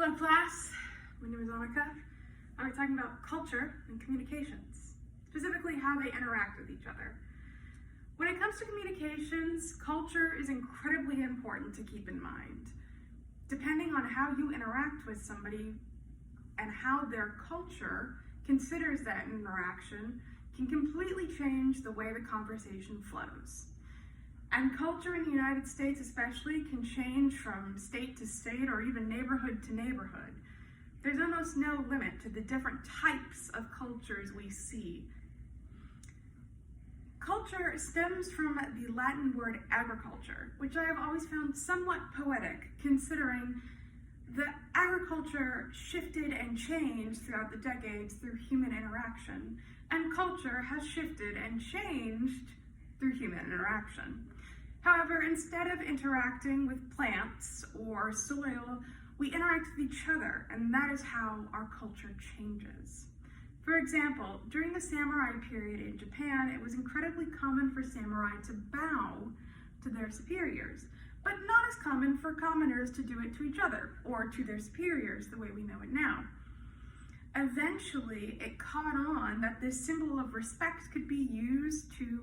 Hello class, my name is Annika. I'm talking about culture and communications, specifically how they interact with each other. When it comes to communications, culture is incredibly important to keep in mind. Depending on how you interact with somebody and how their culture considers that interaction can completely change the way the conversation flows. And culture in the United States especially can change from state to state or even neighborhood to neighborhood. There's almost no limit to the different types of cultures we see. Culture stems from the Latin word agriculture, which I have always found somewhat poetic, considering that agriculture shifted and changed throughout the decades through human interaction, and culture has shifted and changed through human interaction. However, instead of interacting with plants or soil, we interact with each other, and that is how our culture changes. For example, during the samurai period in Japan, it was incredibly common for samurai to bow to their superiors, but not as common for commoners to do it to each other or to their superiors the way we know it now. Eventually, it caught on that this symbol of respect could be used to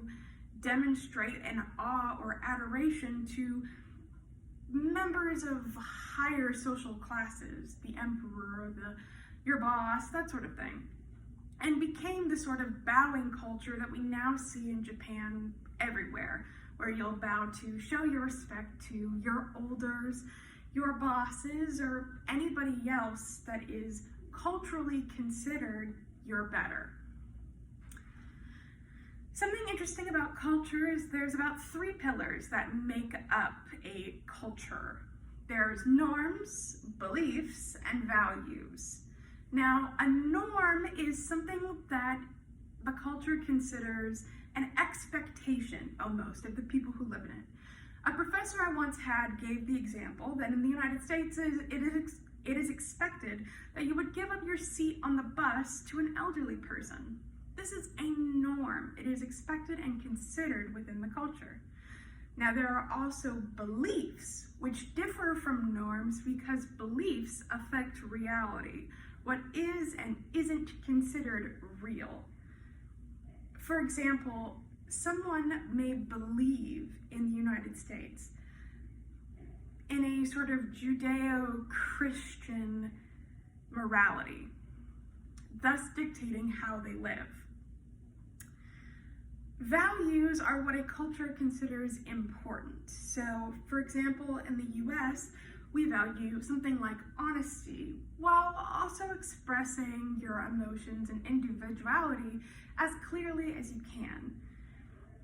demonstrate an awe or adoration to members of higher social classes, the emperor, your boss, that sort of thing, and became the sort of bowing culture that we now see in Japan everywhere, where you'll bow to show your respect to your elders, your bosses, or anybody else that is culturally considered your better. Something interesting about culture is there's about 3 pillars that make up a culture. There's norms, beliefs, and values. Now, a norm is something that the culture considers an expectation, almost, of the people who live in it. A professor I once had gave the example that in the United States, it is expected that you would give up your seat on the bus to an elderly person. This is a norm. It is expected and considered within the culture. Now, there are also beliefs, which differ from norms because beliefs affect reality, what is and isn't considered real. For example, someone may believe in the United States in a sort of Judeo-Christian morality, thus dictating how they live. Values are what a culture considers important. So, for example, in the US, we value something like honesty, while also expressing your emotions and individuality as clearly as you can.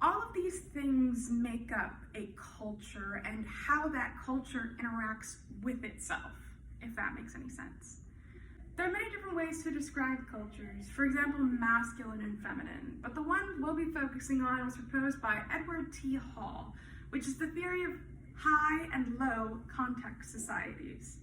All of these things make up a culture and how that culture interacts with itself, if that makes any sense. There are many different ways to describe cultures, for example, masculine and feminine, but the one we'll be focusing on was proposed by Edward T. Hall, which is the theory of high and low context societies.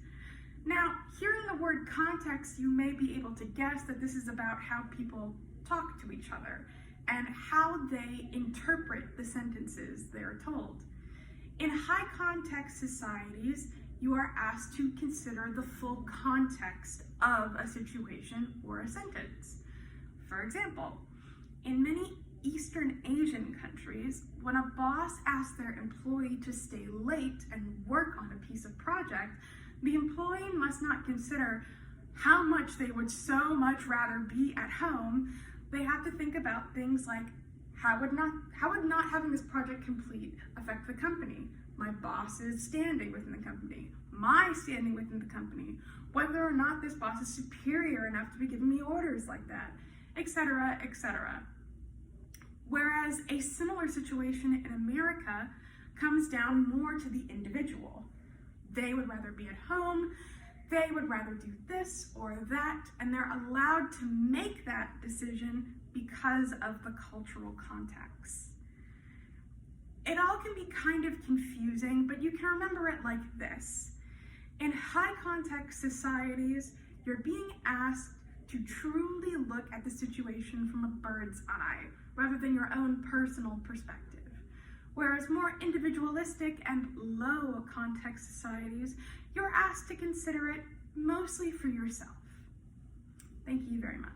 Now, hearing the word context, you may be able to guess that this is about how people talk to each other and how they interpret the sentences they're told. In high context societies, you are asked to consider the full context of a situation or a sentence. For example, in many Eastern Asian countries, when a boss asks their employee to stay late and work on a piece of project, the employee must not consider how much they would so much rather be at home. They have to think about things like, how would not having this project complete affect the company? My boss's standing within the company, my standing within the company, whether or not this boss is superior enough to be giving me orders like that, etc., etc. Whereas a similar situation in America comes down more to the individual. They would rather be at home, they would rather do this or that, and they're allowed to make that decision because of the cultural context. It all can be kind of confusing, but you can remember it like this. In high context societies, you're being asked to truly look at the situation from a bird's eye, rather than your own personal perspective. Whereas more individualistic and low context societies, you're asked to consider it mostly for yourself. Thank you very much.